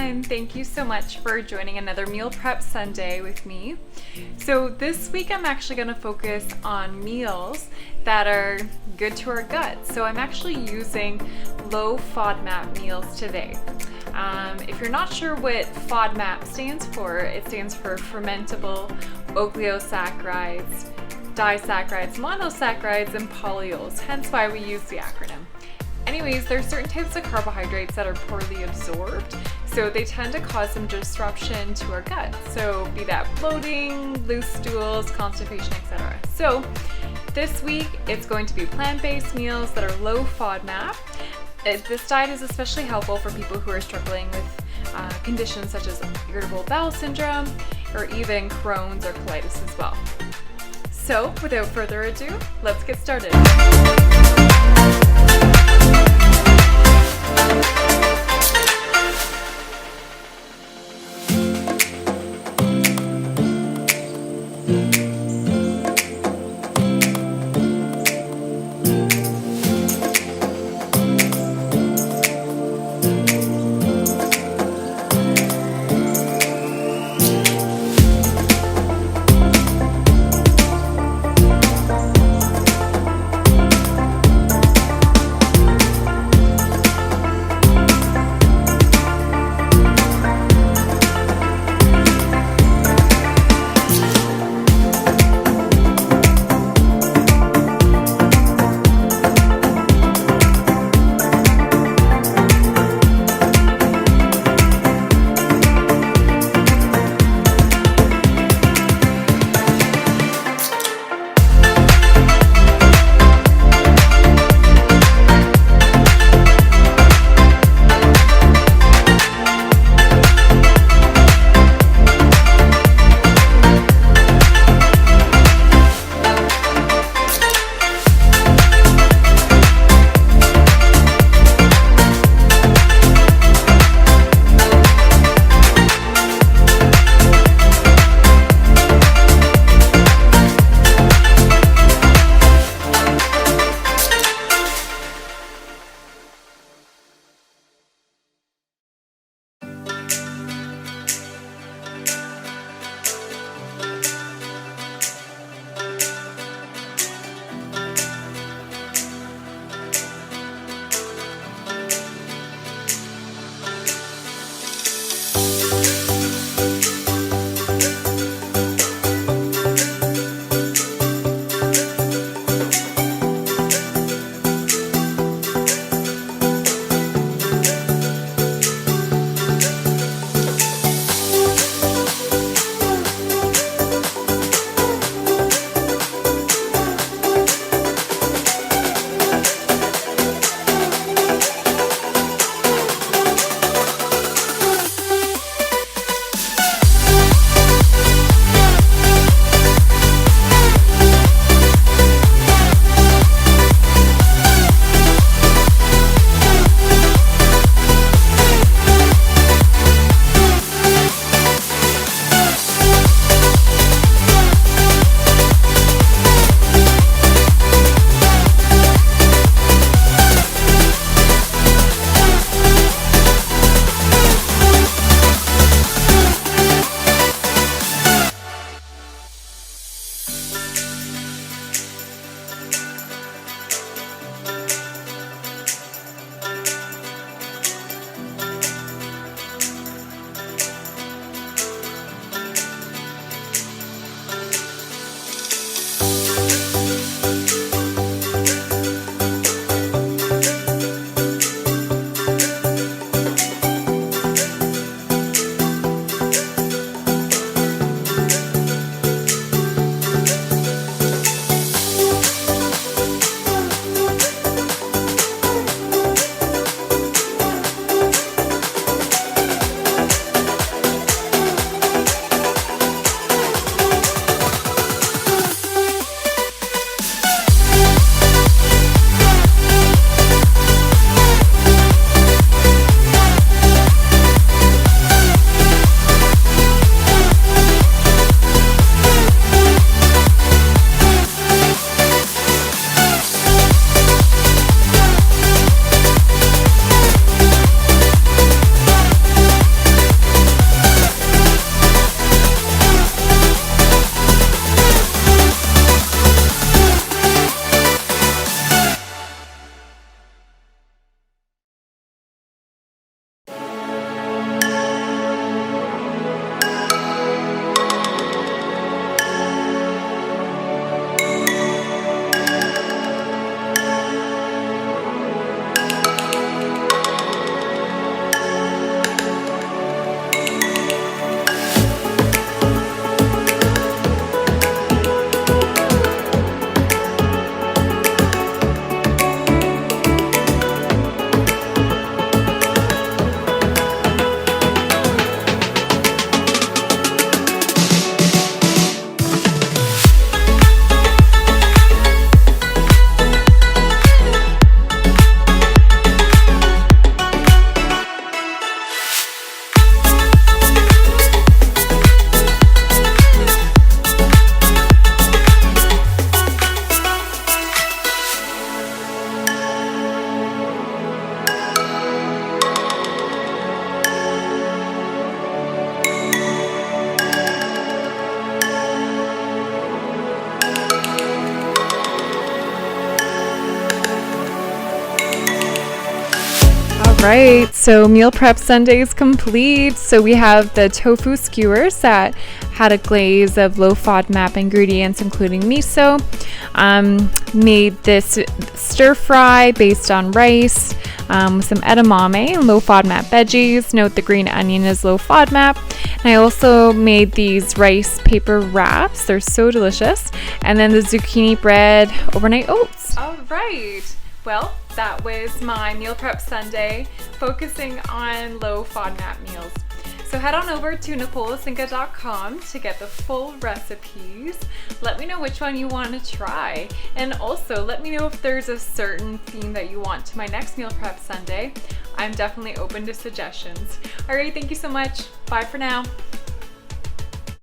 everyone. Thank you so much for joining another Meal Prep Sunday with me. So this week I'm actually going to focus on meals that are good to our gut. So I'm actually using low FODMAP meals today. If you're not sure what FODMAP stands for, it stands for fermentable oligosaccharides, disaccharides, monosaccharides, and polyols, hence why we use the acronym. Anyways, there are certain types of carbohydrates that are poorly absorbed, so they tend to cause some disruption to our gut. So be that bloating, loose stools, constipation, etc. So this week, it's going to be plant-based meals that are low FODMAP. This diet is especially helpful for people who are struggling with conditions such as irritable bowel syndrome or even Crohn's or colitis as well. So without further ado, let's get started. Right, so meal prep Sunday is complete. So we have the tofu skewers that had a glaze of low FODMAP ingredients, including miso. Made this stir fry based on rice with some edamame and low FODMAP veggies. Note the green onion is low FODMAP. And I also made these rice paper wraps. They're so delicious. And then the zucchini bread overnight oats. All right. Well, that was my meal prep Sunday, focusing on low FODMAP meals. So head on over to NicolaSinka.com to get the full recipes. Let me know which one you want to try. And also let me know if there's a certain theme that you want to my next meal prep Sunday. I'm definitely open to suggestions. All right, thank you so much. Bye for now.